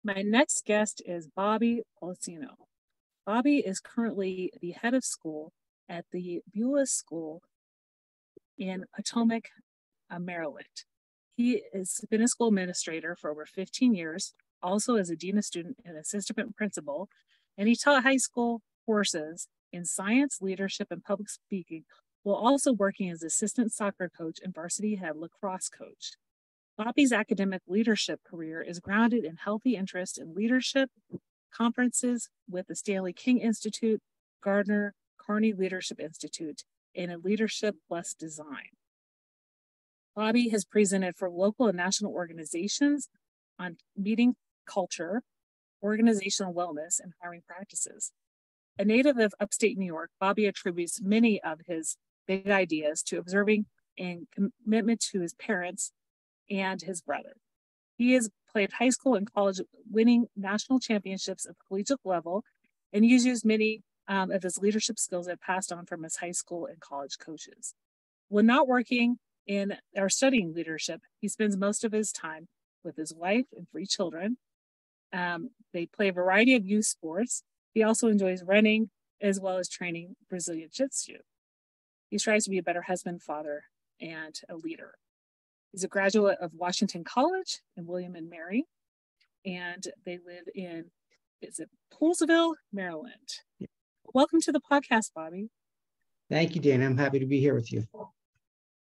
My next guest is Bobby Pollicino. Bobby is currently the head of school at the Bullis School in Potomac, Maryland. He has been a school administrator for over 15 years, also as a dean of student and assistant principal, and he taught high school courses in science, leadership, and public speaking, while also working as assistant soccer coach and varsity head lacrosse coach. Bobby's academic leadership career is grounded in healthy interest in leadership, conferences with the Stanley King Institute, Garnder, Carney Leadership Institute, and in Leadership+Design. Bobby has presented for local and national organizations on meeting culture, organizational wellness, and hiring practices. A native of upstate New York, Bobby attributes many of his big ideas to observing and commitment to his parents and his brother. He has played high school and college, winning national championships at the collegiate level, and he's used many of his leadership skills that passed on from his high school and college coaches. When not working in or studying leadership, he spends most of his time with his wife and 3 children. They play a variety of youth sports. He also enjoys running as well as training Brazilian Jiu-Jitsu. He strives to be a better husband, father, and a leader. He's a graduate of Washington College and William and Mary, and they live in, Poolsville, Maryland. Welcome to the podcast, Bobby. Thank you, Dana. I'm happy to be here with you.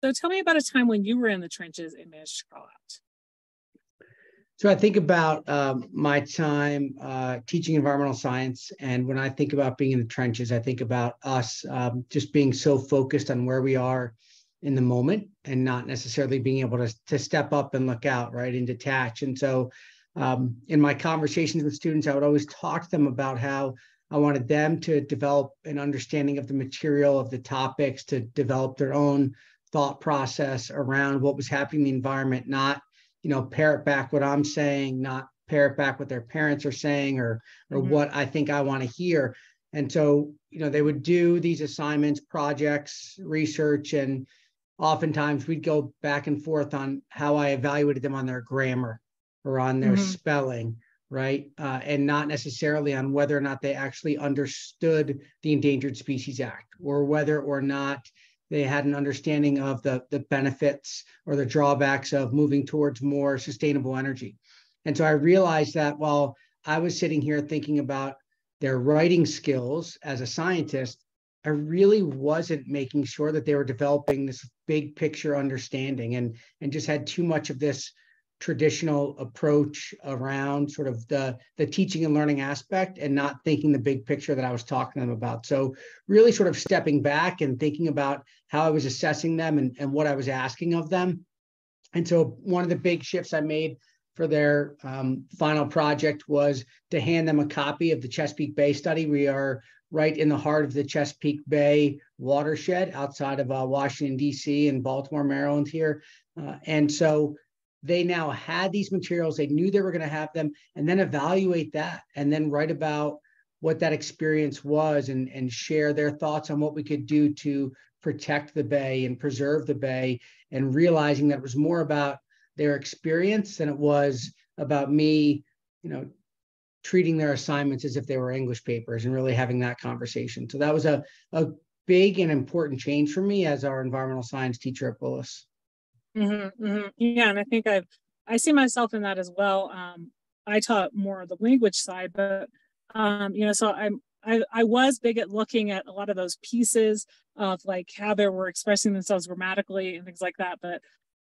So tell me about a time when you were in the trenches and managed to crawl out. So I think about my time teaching environmental science. And when I think about being in the trenches, I think about us just being so focused on where we are in the moment and not necessarily being able to step up and look out, right, and detach. And so in my conversations with students, I would always talk to them about how I wanted them to develop an understanding of the material, of the topics, to develop their own thought process around what was happening in the environment, not, parrot back what I'm saying, not parrot back what their parents are saying or what I think I want to hear. And so, they would do these assignments, projects, research, and oftentimes we'd go back and forth on how I evaluated them on their grammar or on their spelling, right? And not necessarily on whether or not they actually understood the Endangered Species Act or whether or not they had an understanding of the benefits or the drawbacks of moving towards more sustainable energy. And so I realized that while I was sitting here thinking about their writing skills as a scientist, I really wasn't making sure that they were developing this big picture understanding and just had too much of this traditional approach around sort of the teaching and learning aspect and not thinking the big picture that I was talking to them about. So really sort of stepping back and thinking about how I was assessing them and what I was asking of them. And so one of the big shifts I made for their final project was to hand them a copy of the Chesapeake Bay study. We are right in the heart of the Chesapeake Bay watershed outside of Washington, D.C. and Baltimore, Maryland here. And so they now had these materials, they knew they were going to have them, and then evaluate that and then write about what that experience was and share their thoughts on what we could do to protect the Bay and preserve the Bay, and realizing that it was more about their experience than it was about me, treating their assignments as if they were English papers and really having that conversation. So that was a big and important change for me as our environmental science teacher at Bullis. Yeah, and I think I see myself in that as well. I taught more of the language side, but so I was big at looking at a lot of those pieces of like how they were expressing themselves grammatically and things like that. But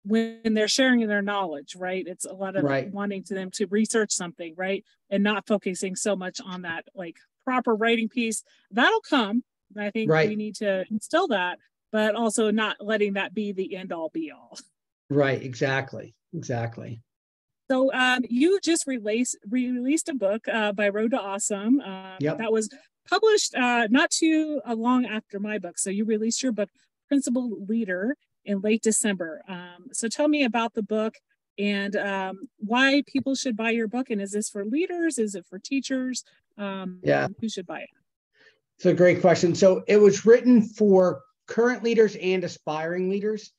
when they're sharing their knowledge, right, it's a lot of wanting to them to research something, right, and not focusing so much on that like proper writing piece. That'll come. I think we need to instill that, but also not letting that be the end all be all. Right, exactly. So you just released a book by Road to Awesome that was published not too long after my book. So you released your book, Principal Leader, in late December. So tell me about the book and why people should buy your book. And is this for leaders? Is it for teachers? Who should buy it? It's a great question. So it was written for current leaders and aspiring leaders.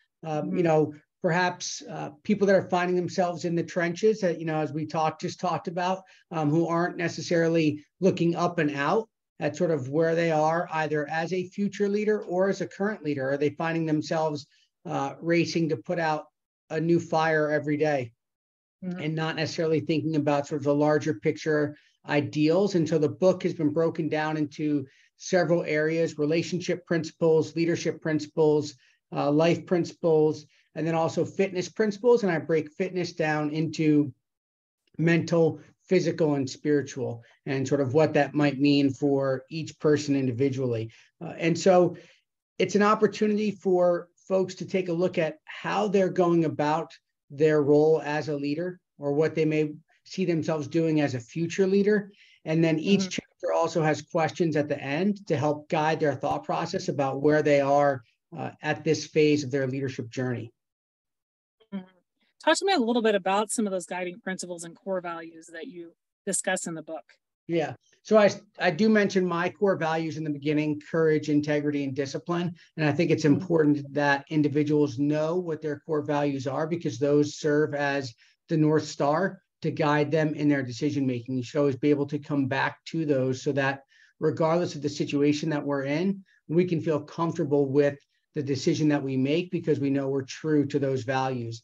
perhaps people that are finding themselves in the trenches that, as we just talked about, who aren't necessarily looking up and out at sort of where they are, either as a future leader or as a current leader. Are they finding themselves racing to put out a new fire every day and not necessarily thinking about sort of the larger picture ideals? And so the book has been broken down into several areas: relationship principles, leadership principles, life principles, and then also fitness principles. And I break fitness down into mental, physical, and spiritual, and sort of what that might mean for each person individually. And so it's an opportunity for folks to take a look at how they're going about their role as a leader, or what they may see themselves doing as a future leader. And then each chapter also has questions at the end to help guide their thought process about where they are at this phase of their leadership journey. Talk to me a little bit about some of those guiding principles and core values that you discuss in the book. Yeah. So I do mention my core values in the beginning: courage, integrity, and discipline. And I think it's important that individuals know what their core values are, because those serve as the North Star to guide them in their decision-making. You should always be able to come back to those so that regardless of the situation that we're in, we can feel comfortable with the decision that we make because we know we're true to those values.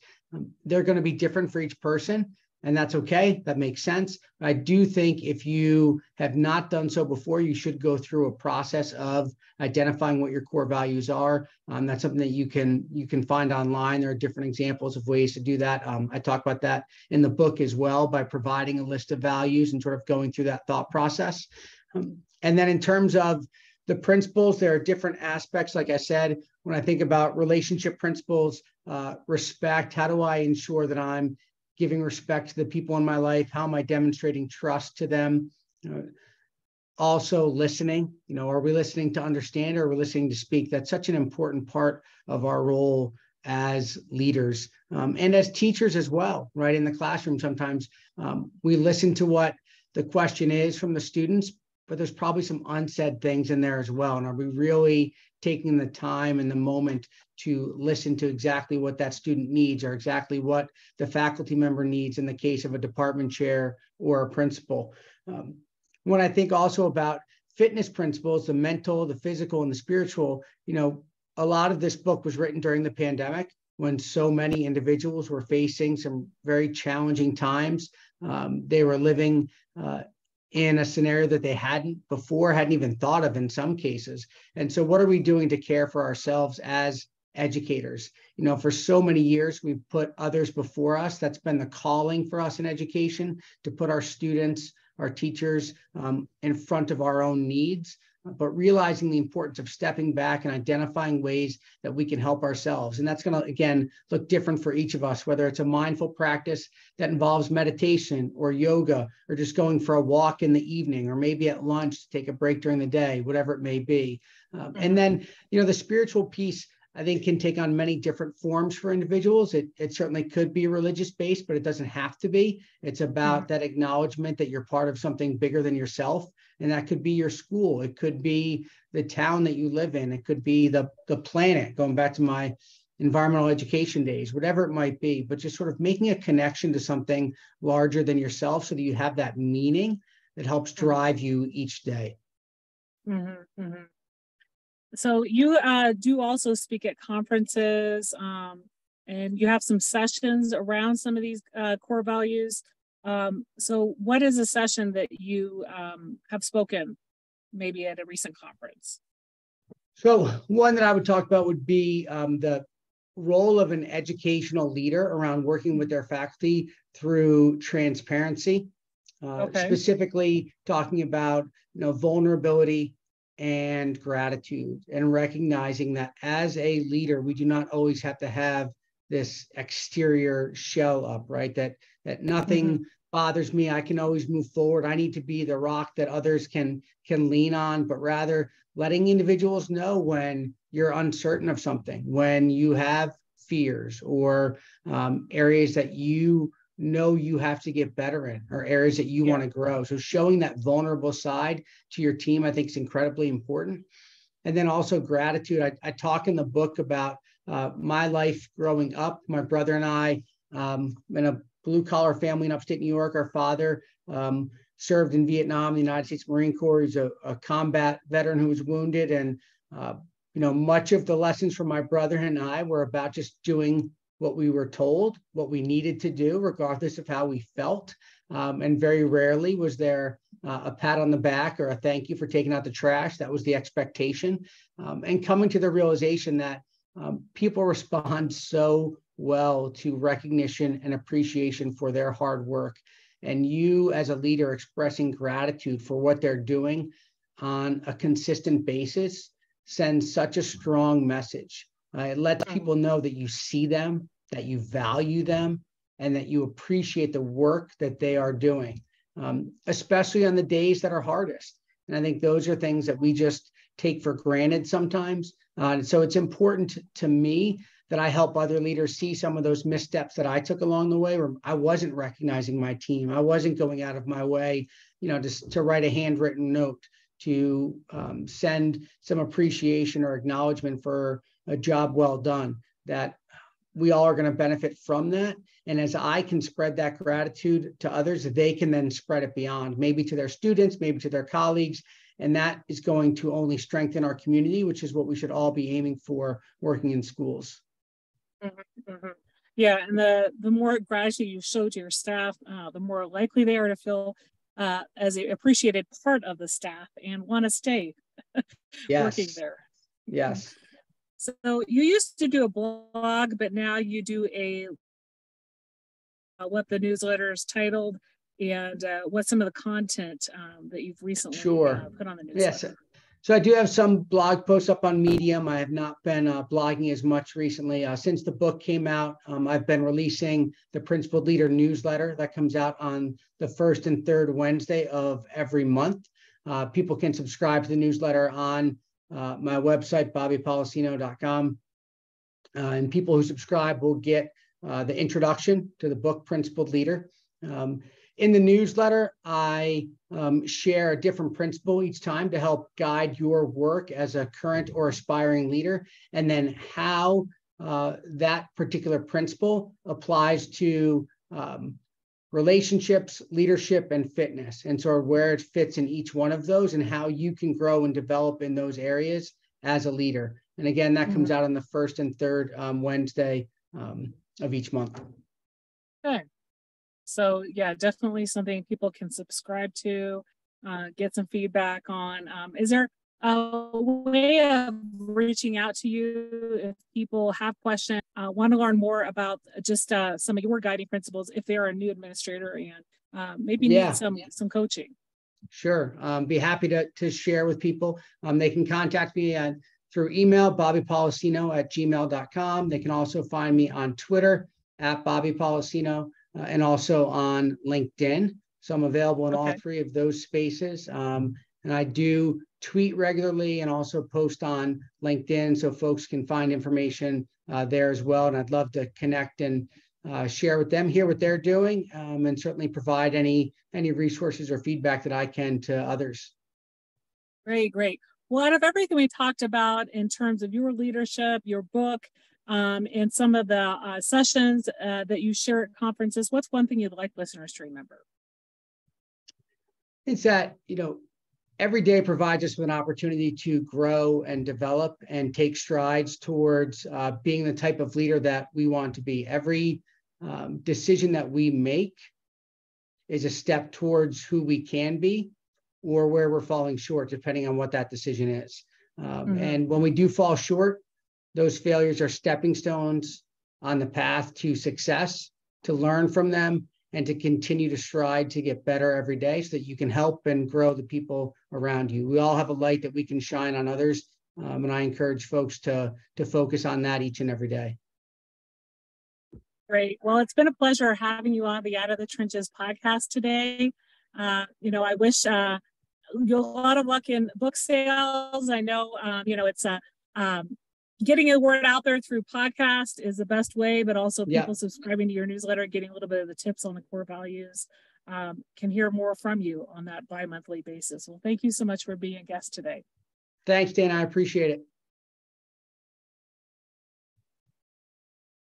They're going to be different for each person, and that's okay. That makes sense. But I do think if you have not done so before, you should go through a process of identifying what your core values are. That's something that you can find online. There are different examples of ways to do that. I talk about that in the book as well, by providing a list of values and sort of going through that thought process. And then in terms of the principles, there are different aspects. Like I said, when I think about relationship principles, respect, how do I ensure that I'm giving respect to the people in my life? How am I demonstrating trust to them? Also listening, are we listening to understand, or are we listening to speak? That's such an important part of our role as leaders, and as teachers as well, right? In the classroom, sometimes we listen to what the question is from the students, but there's probably some unsaid things in there as well. And are we really taking the time and the moment to listen to exactly what that student needs, or exactly what the faculty member needs in the case of a department chair or a principal? When I think also about fitness principles, the mental, the physical, and the spiritual, a lot of this book was written during the pandemic, when so many individuals were facing some very challenging times. They were living in a scenario that they hadn't even thought of in some cases. And so what are we doing to care for ourselves as educators? For so many years, we've put others before us. That's been the calling for us in education, to put our students, our teachers in front of our own needs, but realizing the importance of stepping back and identifying ways that we can help ourselves. And that's going to, again, look different for each of us, whether it's a mindful practice that involves meditation or yoga, or just going for a walk in the evening, or maybe at lunch to take a break during the day, whatever it may be. And then, the spiritual piece, I think, can take on many different forms for individuals. It certainly could be religious-based, but it doesn't have to be. It's about that acknowledgement that you're part of something bigger than yourself. And that could be your school. It could be the town that you live in. It could be the planet, going back to my environmental education days, whatever it might be, but just sort of making a connection to something larger than yourself so that you have that meaning that helps drive you each day. So you do also speak at conferences, and you have some sessions around some of these core values. So what is a session that you have spoken maybe at a recent conference? So one that I would talk about would be the role of an educational leader around working with their faculty through transparency, specifically talking about vulnerability and gratitude, and recognizing that as a leader, we do not always have to have this exterior shell up, right? That nothing bothers me. I can always move forward. I need to be the rock that others can lean on, but rather letting individuals know when you're uncertain of something, when you have fears, or areas that you have to get better in, or areas that you want to grow. So showing that vulnerable side to your team, I think, is incredibly important. And then also gratitude. I talk in the book about my life growing up. My brother and I, in a blue-collar family in upstate New York. Our father served in Vietnam, the United States Marine Corps. He's a combat veteran who was wounded. And, much of the lessons from my brother and I were about just doing what we were told, what we needed to do, regardless of how we felt. And very rarely was there a pat on the back or a thank you for taking out the trash. That was the expectation. And coming to the realization that people respond so well to recognition and appreciation for their hard work. And you as a leader expressing gratitude for what they're doing on a consistent basis sends such a strong message. It lets people know that you see them, that you value them, and that you appreciate the work that they are doing, especially on the days that are hardest. And I think those are things that we just take for granted sometimes. So it's important to me that I help other leaders see some of those missteps that I took along the way, where I wasn't recognizing my team. I wasn't going out of my way, to write a handwritten note, to send some appreciation or acknowledgement for a job well done, that we all are going to benefit from that. And as I can spread that gratitude to others, they can then spread it beyond, maybe to their students, maybe to their colleagues. And that is going to only strengthen our community, which is what we should all be aiming for working in schools. Mm-hmm, mm-hmm. Yeah, and the more gratitude you show to your staff, the more likely they are to feel as an appreciated part of the staff and want to stay working there. Yes. So you used to do a blog, but now you do what the newsletter is titled, and what's some of the content that you've recently put on the newsletter? Yes. So I do have some blog posts up on Medium. I have not been blogging as much recently. Since the book came out, I've been releasing the Principled Leader newsletter that comes out on the first and third Wednesday of every month. People can subscribe to the newsletter on my website, bobbypolicino.com. And people who subscribe will get the introduction to the book, Principled Leader. In the newsletter, I share a different principle each time to help guide your work as a current or aspiring leader, and then how that particular principle applies to relationships, leadership, and fitness, and sort of where it fits in each one of those and how you can grow and develop in those areas as a leader. And again, that comes out on the first and third Wednesday of each month. Okay. So yeah, definitely something people can subscribe to, get some feedback on. Is there a way of reaching out to you if people have questions, want to learn more about just some of your guiding principles if they're a new administrator and maybe need some coaching? Sure. Be happy to share with people. They can contact me through email, bobbypolicino@gmail.com. They can also find me on Twitter @bobbypolicino. And also on LinkedIn. So I'm available in all three of those spaces. And I do tweet regularly and also post on LinkedIn so folks can find information there as well. And I'd love to connect and share with them, hear what they're doing, and certainly provide any resources or feedback that I can to others. Great. Well, out of everything we talked about in terms of your leadership, your book, and some of the sessions that you share at conferences, what's one thing you'd like listeners to remember? It's that, every day provides us with an opportunity to grow and develop and take strides towards being the type of leader that we want to be. Every decision that we make is a step towards who we can be or where we're falling short, depending on what that decision is. And when we do fall short, those failures are stepping stones on the path to success, to learn from them, and to continue to stride to get better every day so that you can help and grow the people around you. We all have a light that we can shine on others, and I encourage folks to focus on that each and every day. Great. Well, it's been a pleasure having you on the Out of the Trenches podcast today. I wish you a lot of luck in book sales. I know, it's getting the word out there through podcast is the best way, but also people subscribing to your newsletter, getting a little bit of the tips on the core values, can hear more from you on that bi-monthly basis. Well, thank you so much for being a guest today. Thanks, Dan. I appreciate it.